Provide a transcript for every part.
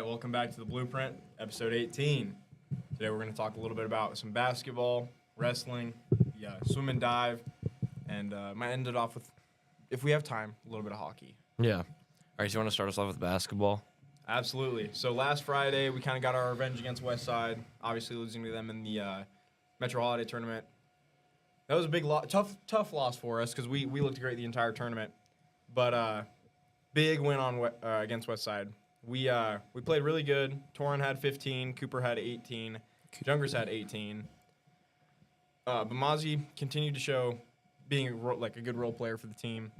right, welcome back to the Blueprint, episode 18. Today we're going to talk a little bit about some basketball, wrestling, swim and dive, and might end it off with, if we have time, a little bit of hockey. Yeah. All right, so you want to start us off with basketball? Absolutely. So last Friday, we kind of got our revenge against Westside, obviously losing to them in the Metro Holiday Tournament. That was a big tough loss for us because we looked great the entire tournament. But big win on against Westside. We played really good. Torin had 15. Cooper had 18. Jungers had 18. Bamazi continued to show being a good role player for the team.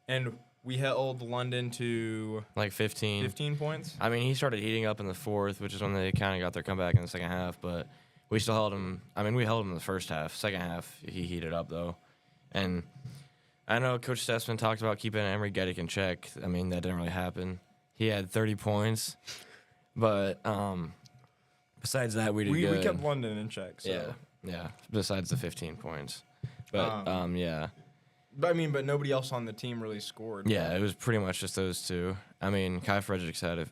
And we held London to like 15. 15 points. I mean, he started heating up in the fourth, which is when they kind of got their comeback in the second half. But we still held him. I mean, we held him in the first half. Second half, he heated up, though. And I know Coach Stessman talked about keeping Emery Geddick in check. I mean, that didn't really happen. He had 30 points. But besides that, we did good. We kept London in check. So. Yeah. Besides the 15 points. But, yeah. But nobody else on the team really scored. Yeah, it was pretty much just those two. I mean, Kai Fredericks had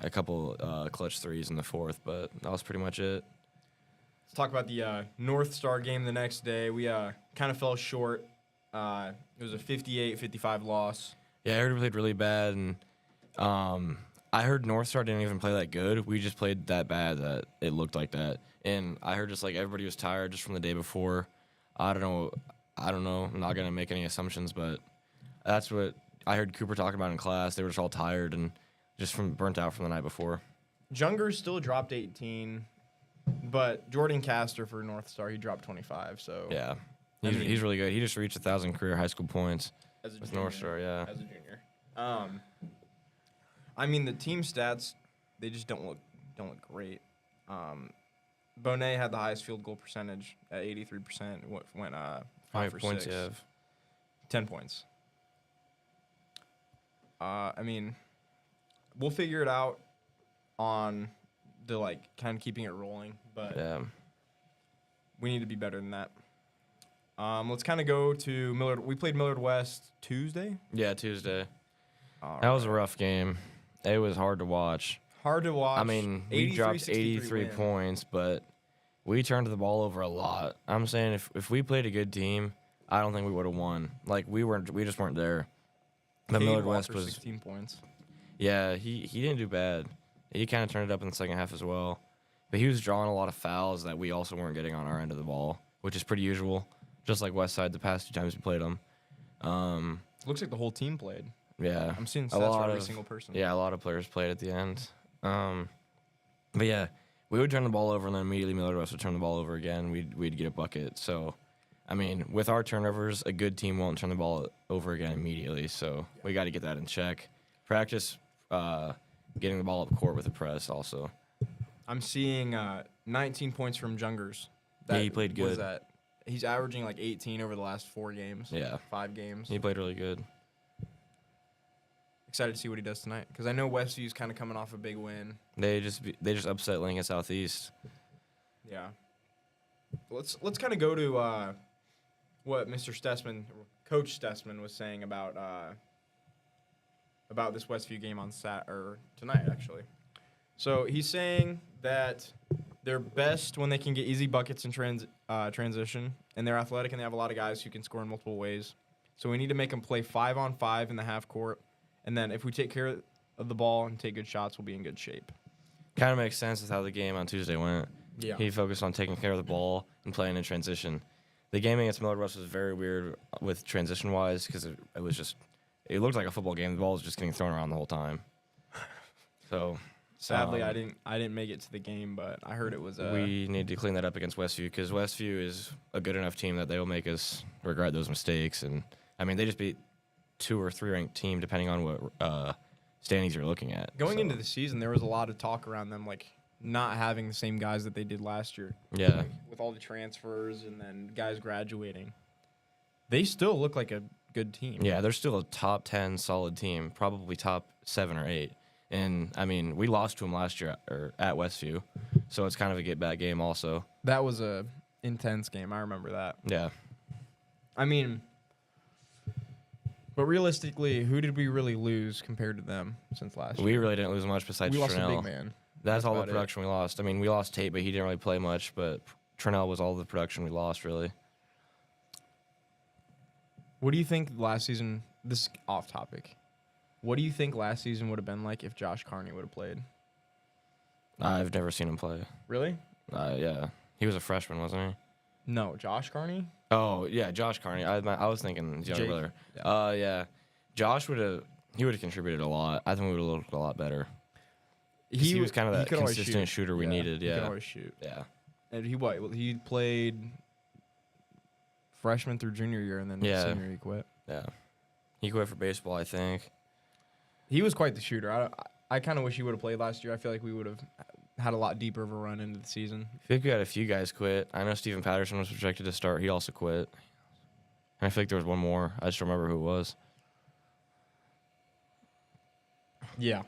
a couple clutch threes in the fourth, but that was pretty much it. Let's talk about the North Star game the next day. We kind of fell short. It was a 58-55 loss. Yeah, I heard we played really bad, and I heard North Star didn't even play that good. We just played that bad that it looked like that. And I heard just like everybody was tired just from the day before. I don't know. I'm not going to make any assumptions, but that's what I heard Cooper talking about in class. They were just all tired and just burnt out from the night before. Jungers still dropped 18, but Jordan Castor for North Star, he dropped 25. So yeah, he's really good. He just reached 1,000 career high school points with North Star, yeah. As a junior. The team stats, they just don't look great. Bonet had the highest field goal percentage at 83%. Went 5 for 6. Points you have? 10 points. We'll figure it out on the kind of keeping it rolling, but yeah, we need to be better than that. Let's kind of go to Millard. We played Millard West Tuesday. Yeah, Tuesday. That was a rough game. It was hard to watch. Hard to watch. I mean, we dropped 83 win. points, but we turned the ball over a lot. I'm saying if we played a good team, I don't think we would have won. We just weren't there. The Millard West was 16 points. Yeah, he didn't do bad. He kind of turned it up in the second half as well. But he was drawing a lot of fouls that we also weren't getting on our end of the ball, which is pretty usual. Just like Westside the past 2 times we played them. Looks like the whole team played. Yeah. I'm seeing stats for every single person. Yeah, a lot of players played at the end. But yeah, we would turn the ball over, and then immediately Millard West would turn the ball over again. We'd get a bucket. So, with our turnovers, a good team won't turn the ball over again immediately. So we got to get that in check. Practice getting the ball up court with a press also. I'm seeing 19 points from Jungers. Yeah, he played good. He's averaging 18 over the last 4 games. Yeah. 5 games. He played really good. Excited to see what he does tonight because I know Westview's kind of coming off a big win. They just upset Lincoln Southeast. Yeah. Let's kind of go to what Coach Stessman was saying about this Westview game on tonight actually. So he's saying that they're best when they can get easy buckets in transition, and they're athletic and they have a lot of guys who can score in multiple ways. So we need to make them play 5-on-5 in the half court. And then if we take care of the ball and take good shots, we'll be in good shape. Kind of makes sense with how the game on Tuesday went. Yeah. He focused on taking care of the ball and playing in transition. The game against Millard West was very weird with transition-wise because it looked like a football game. The ball was just getting thrown around the whole time. So sadly, I didn't make it to the game, but I heard it was. We need to clean that up against Westview because Westview is a good enough team that they will make us regret those mistakes. And they just beat 2 or 3 ranked team depending on what standings you're looking at. Going into the season, there was a lot of talk around them not having the same guys that they did last year. Yeah. With all the transfers and then guys graduating. They still look like a good team. Yeah, they're still a top 10 solid team, probably top 7 or 8. And, we lost to them last year at Westview, so it's kind of a get-back game also. That was a intense game. I remember that. Yeah. But realistically, who did we really lose compared to them since last year? We really didn't lose much besides We lost a Trinell. big man. That's all the about it. production we lost. I mean, we lost Tate, but he didn't really play much. But Trinell was all the production we lost, really. What do you think last season? This is off topic. What do you think last season would have been like if Josh Carney would have played? I've never seen him play. Really? Yeah, he was a freshman, wasn't he? No, Josh Carney. Oh yeah, Josh Carney. I was thinking his younger Jake. brother. Yeah. Yeah, Josh would have contributed a lot. I think we would have looked a lot better. He was kind of that could always consistent shoot. shooter we needed. he could Yeah, always shoot. yeah, And he played freshman through junior year, and then Yeah. senior he quit. yeah. He quit for baseball, I think. He was quite the shooter. I kind of wish he would have played last year. I feel like we would have had a lot deeper of a run into the season. I feel like we had a few guys quit. I know Steven Patterson was projected to start. He also quit. And I feel like there was one more. I just don't remember who it was. Yeah.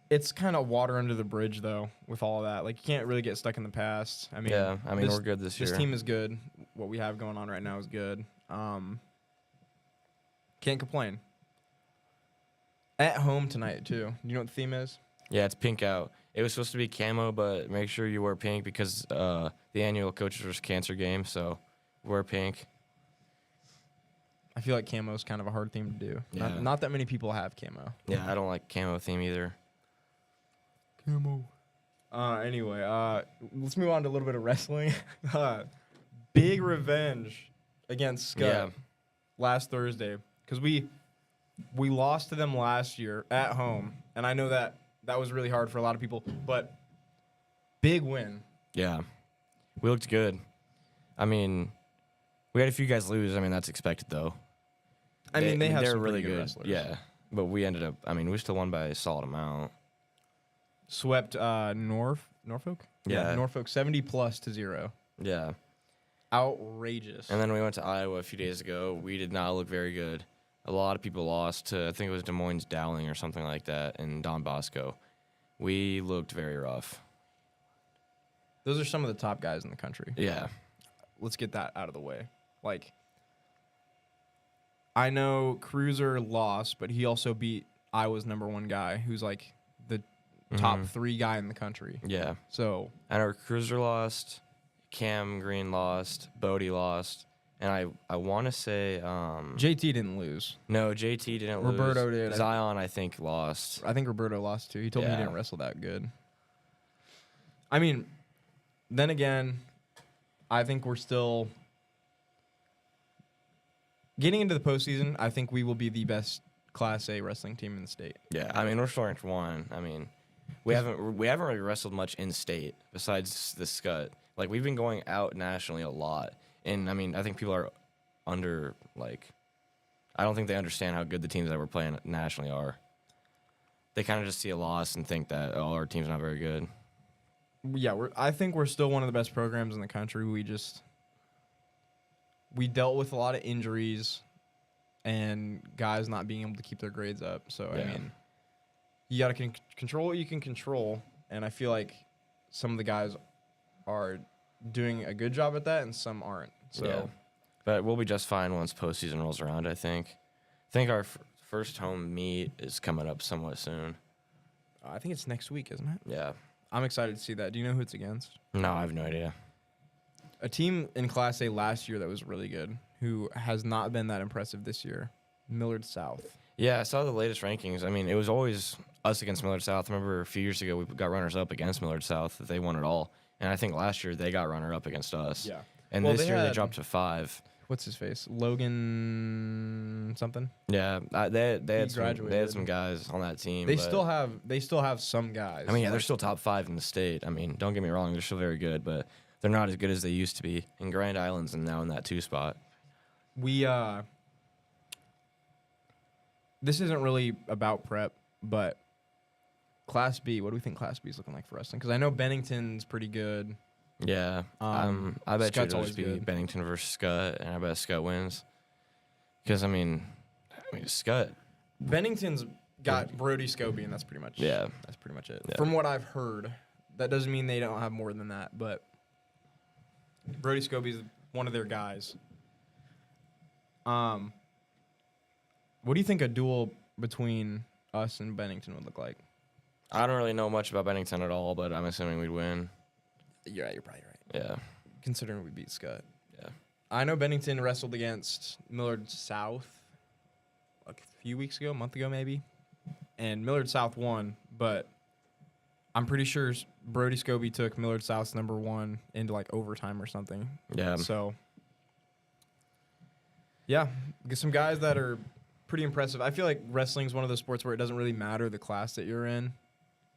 It's kind of water under the bridge, though, with all of that. Like, you can't really get stuck in the past. I mean, Yeah, I mean, we're good this year. This team is good. What we have going on right now is good. Can't complain. At home tonight, too. You know what the theme is? Yeah, it's pink out. It was supposed to be camo, but make sure you wear pink because the annual Coaches vs. Cancer game, so wear pink. I feel like camo is kind of a hard theme to do. Yeah. Not that many people have camo. Yeah, I don't like camo theme either. Camo. Anyway, let's move on to a little bit of wrestling. Big revenge against Scott Yeah. last Thursday because we lost to them last year at home, and I know that was really hard for a lot of people, but big win. Yeah. We looked good. I mean, we had a few guys lose. I mean, that's expected, though. I mean, they have they're some really pretty good good. wrestlers. Yeah. But we ended up, I mean, we still won by a solid amount. Swept Norfolk? Yeah. Norfolk 70-0. Yeah. Outrageous. And then we went to Iowa a few days ago. We did not look very good. A lot of people lost to, I think it was Des Moines Dowling or something like that, and Don Bosco. We looked very rough. Those are some of the top guys in the country. Yeah. Let's get that out of the way. Like, I know Cruiser lost, but he also beat Iowa's #1 guy, who's like the top 3 guy in the country. Yeah. So I know Cruiser lost, Cam Green lost, Bodie lost, and I want to say JT didn't lose. no, JT didn't lose. Roberto did. Zion, I think, lost. I think Roberto lost too. He told me he Yeah. didn't wrestle that good. I mean, then again, I think we're still getting into the postseason. I think we will be the best Class A wrestling team in the state. Yeah, I mean, we're still ranked 1. I mean, we haven't really wrestled much in state besides the Scut. Like, we've been going out nationally a lot, and I mean, I think people are under, like, I don't think they understand how good the teams that we're playing nationally are. They kind of just see a loss and think that, oh, our team's not very good. Yeah, I think we're still one of the best programs in the country. We dealt with a lot of injuries and guys not being able to keep their grades up. So, Yeah. I mean, you got to control what you can control. And I feel like some of the guys are doing a good job at that and some aren't. So, Yeah. But we'll be just fine once postseason rolls around, I think. I think our first home meet is coming up somewhat soon. I think it's next week, isn't it? Yeah. I'm excited to see that. Do you know who it's against? No, I have no idea. A team in Class A last year that was really good, who has not been that impressive this year, Millard South. Yeah, I saw the latest rankings. I mean, it was always us against Millard South. I remember a few years ago we got runners-up against Millard South. They won it all. And I think last year they got runner-up against us. Yeah. And Well, this they year they had- dropped to 5. What's his face? Logan something. Yeah, they had graduated. some guys on that team. They but- still have some guys. I mean, yeah, they're still top 5 in the state. I mean, don't get me wrong, they're still very good, but they're not as good as they used to be. And Grand Island's now in that 2 spot. This isn't really about prep, but Class B. What do we think Class B is looking like for wrestling? Because I know Bennington's pretty good. Yeah. I bet Scott's it'll always just be good. Bennington versus Scott, and I bet Scott wins. Because, I mean, Scott. Bennington's got Brody Scobie, and that's pretty much Yeah. That's pretty much it. Yeah. From what I've heard, that doesn't mean they don't have more than that, but Brody Scobie's one of their guys. What do you think a duel between us and Bennington would look like? I don't really know much about Bennington at all, but I'm assuming we'd win. You're right. You're probably right. Yeah. Considering we beat Scott. Yeah. I know Bennington wrestled against Millard South like a few weeks ago, a month ago maybe, and Millard South won, but I'm pretty sure Brody Scobie took Millard South's number 1 into like overtime or something. Yeah. So, yeah, get some guys that are pretty impressive. I feel like wrestling is one of those sports where it doesn't really matter the class that you're in.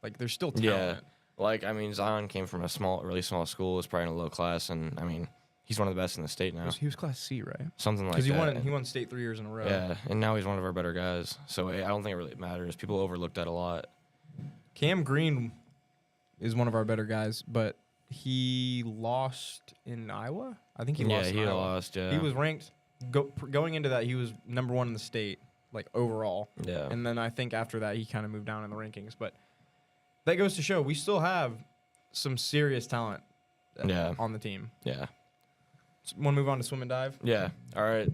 Like, there's still talent. Yeah. Like, I mean, Zion came from a really small school. Was probably in a low class, and I mean, he's one of the best in the state now. He was Class C, right? Something like Because that. he won state 3 years in a row. Yeah, and now he's one of our better guys. So I don't think it really matters. People overlook that a lot. Cam Green is one of our better guys, but he lost in Iowa. I think he lost. Yeah, in he Iowa. lost. Yeah, He was ranked going into that. He was number 1 in the state, like overall. Yeah, And then I think after that he kind of moved down in the rankings. But that goes to show we still have some serious talent. Yeah. On the team. yeah, Want to move on to swim and dive? yeah. All right.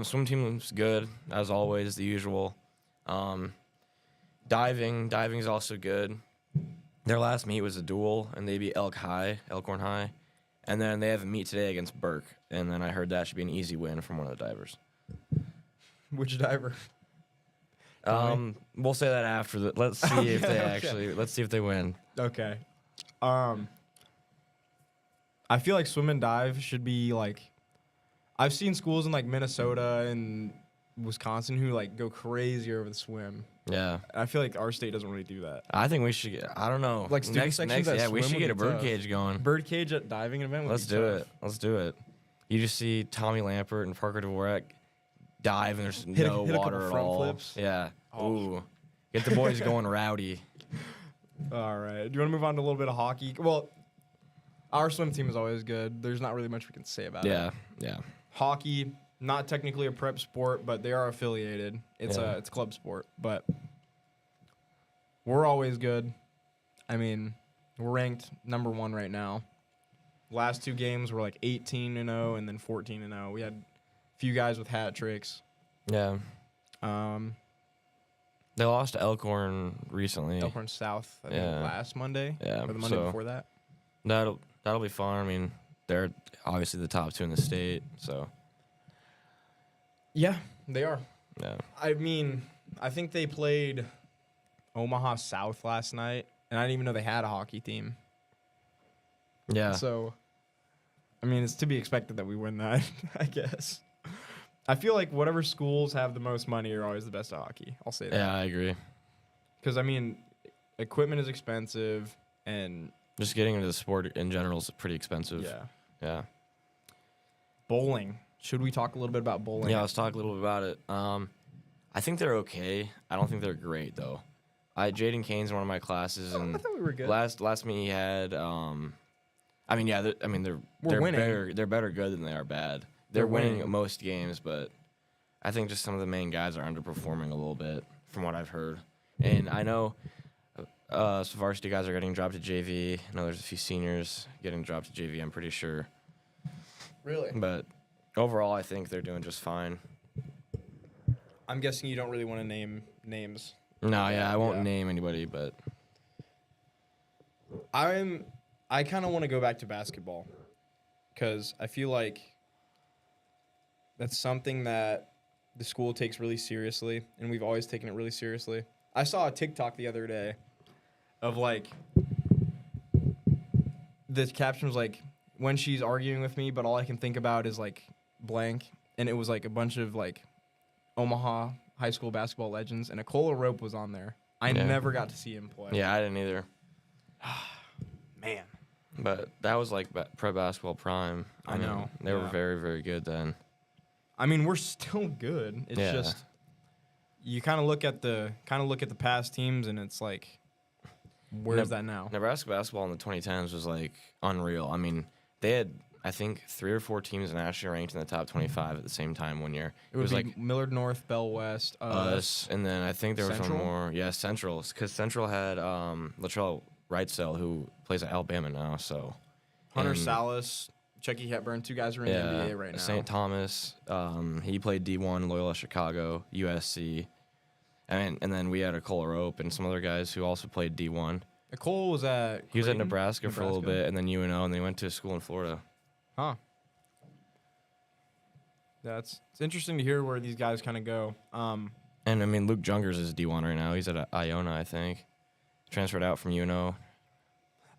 Swim team's good as always, the usual. Diving's also good. Their last meet was a duel, and they beat Elkhorn High, and then they have a meet today against Burke, and then I heard that should be an easy win from one of the divers. Which diver? We'll say that after the. Let's see if they Okay. actually. Let's see if they win. Okay. I feel like swim and dive should be like. I've seen schools in like Minnesota and Wisconsin who like go crazy over the swim. Yeah, I feel like our state doesn't really do that. I think we should get. I don't know. Like student next, sections that yeah, we swim should would get a be bird tough. cage going. Birdcage at diving event. Would Let's be do tough. it. Let's do it. You just see Tommy Lampert and Parker Dvorak dive, and there's Hit a no couple water at front all. flips. Yeah. Oh. Ooh. Get the boys going rowdy. All right. Do you want to move on to a little bit of hockey? Well, our swim team is always good. There's not really much we can say about it. Yeah. Yeah. Hockey, not technically a prep sport, but they are affiliated. It's Yeah. it's club sport, but we're always good. I mean, we're ranked number 1 right now. Last 2 games were like 18-0 and then 14-0. We had a few guys with hat tricks. Yeah. Um, They lost to Elkhorn recently. Elkhorn South, I think Yeah. last Monday. Yeah, Or the Monday so- before that. That'll be fun. I mean, they're obviously the top 2 in the state, so Yeah, they are. yeah. I mean, I think they played Omaha South last night, and I didn't even know they had a hockey team. Yeah. So, I mean, it's to be expected that we win that, I guess. I feel like whatever schools have the most money are always the best at hockey. I'll say that. Yeah, I agree. Because, I mean, equipment is expensive, and Just getting into the sport in general is pretty expensive. yeah. Yeah. Bowling. Should we talk a little bit about bowling? Yeah, let's talk a little bit about it. I think they're okay. I don't think they're great though. Jaden Kane's in one of my classes, and I thought we were good. last meet he had. I mean, yeah. They're winning. They're better good than they are bad. They're winning most games, but I think just some of the main guys are underperforming a little bit from what I've heard. And I know some varsity guys are getting dropped to JV. I know there's a few seniors getting dropped to JV. I'm pretty sure, Really? but overall, I think they're doing just fine. I'm guessing you don't really want to name names. No, yeah, I won't Yeah. name anybody, but I kind of want to go back to basketball because I feel like that's something that the school takes really seriously, and we've always taken it really seriously. I saw a TikTok the other day of like the caption was like, when she's arguing with me, but all I can think about is like blank, and it was like a bunch of like Omaha high school basketball legends, and Nikola Rope was on there. I Yeah. never got to see him play. yeah, I didn't either. Man. But that was like pro basketball prime. I know, They were yeah. very, very good then. I mean, we're still good. It's Yeah. just you kind of look at the past teams, and it's like, where's that now? Nebraska basketball in the 2010s was like unreal. I mean, they had, I think, 3 or 4 teams nationally ranked in the top 25 at the same time one year. It was like like Millard North, Bell West, us, and then I think there was Central? one more. Yeah, Central, because Central had Latrell Wrightsell, who plays at Alabama now. So Hunter and- Salas, Chucky Hepburn. 2 guys are in the NBA right now. St. Thomas. He played D1, Loyola Chicago, USC. And then we had a Cole Rope and some other guys who also played D1. Cole was at He was at Creighton? Nebraska for a little bit, and then UNO, and they went to school in Florida. Huh. It's interesting to hear where these guys kind of go. And I mean, Luke Jungers is D1 right now. He's at Iona, I think. Transferred out from UNO.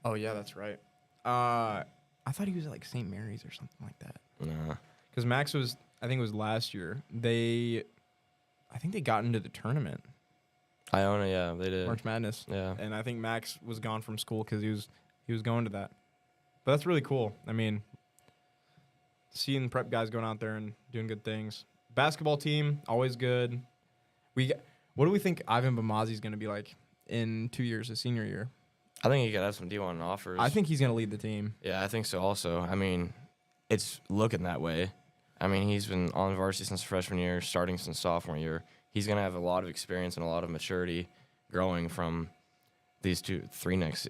Oh yeah, that's right. I thought he was at like St. Mary's or something like that. Nah. Because Max was, I think it was last year. I think they got into the tournament, Iona, yeah, they did. March Madness. Yeah. And I think Max was gone from school because he was going to that. But that's really cool. I mean, seeing prep guys going out there and doing good things. Basketball team, always good. What do we think Ivan Bamazi is going to be like in 2 years, his senior year? I think he could have some D1 offers. I think he's going to lead the team. Yeah, I think so also. I mean, it's looking that way. I mean, he's been on varsity since freshman year, starting since sophomore year. He's going to have a lot of experience and a lot of maturity growing from these 3 next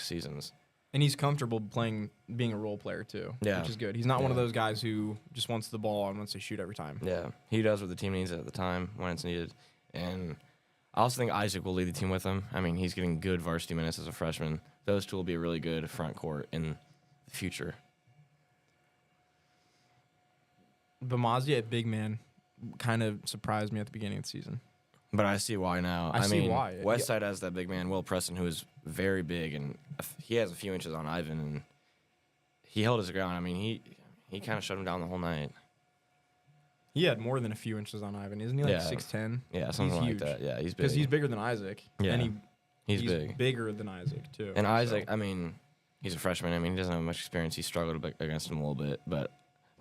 seasons. And he's comfortable being a role player too, which is good. He's not one of those guys who just wants the ball and wants to shoot every time. Yeah, he does what the team needs at the time when it's needed. And I also think Isaac will lead the team with him. I mean, he's getting good varsity minutes as a freshman. Those two will be a really good front court in the future. Bamazi at big man kind of surprised me at the beginning of the season. But I see why now. I see mean, why. Westside has that big man, Will Preston, who is very big, and he has a few inches on Ivan, and he held his ground. I mean, he kind of shut him down the whole night. He had more than a few inches on Ivan, isn't he? Like 6'10"? Yeah, something like that. Yeah, he's big. Because he's bigger than Isaac. Yeah, and he's big. Bigger than Isaac too. And Isaac, I mean, he's a freshman. I mean, he doesn't have much experience. He struggled against him a little bit, but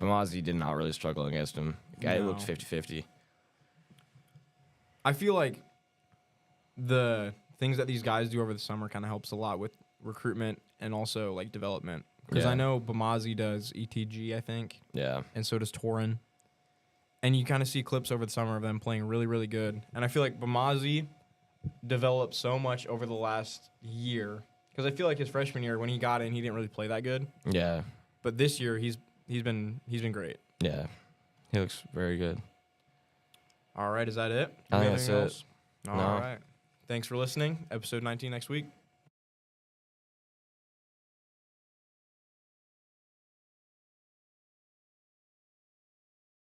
Bamazi did not really struggle against him. Guy looked 50-50. I feel like the things that these guys do over the summer kind of helps a lot with recruitment and also like development. Because I know Bamazi does ETG, I think. Yeah. And so does Torin. And you kind of see clips over the summer of them playing really, really good. And I feel like Bamazi developed so much over the last year. Because I feel like his freshman year, when he got in, he didn't really play that good. Yeah. But this year, he's been great. Yeah. He looks very good. All right, is that it? I think that's it. All right. Thanks for listening. Episode 19 next week.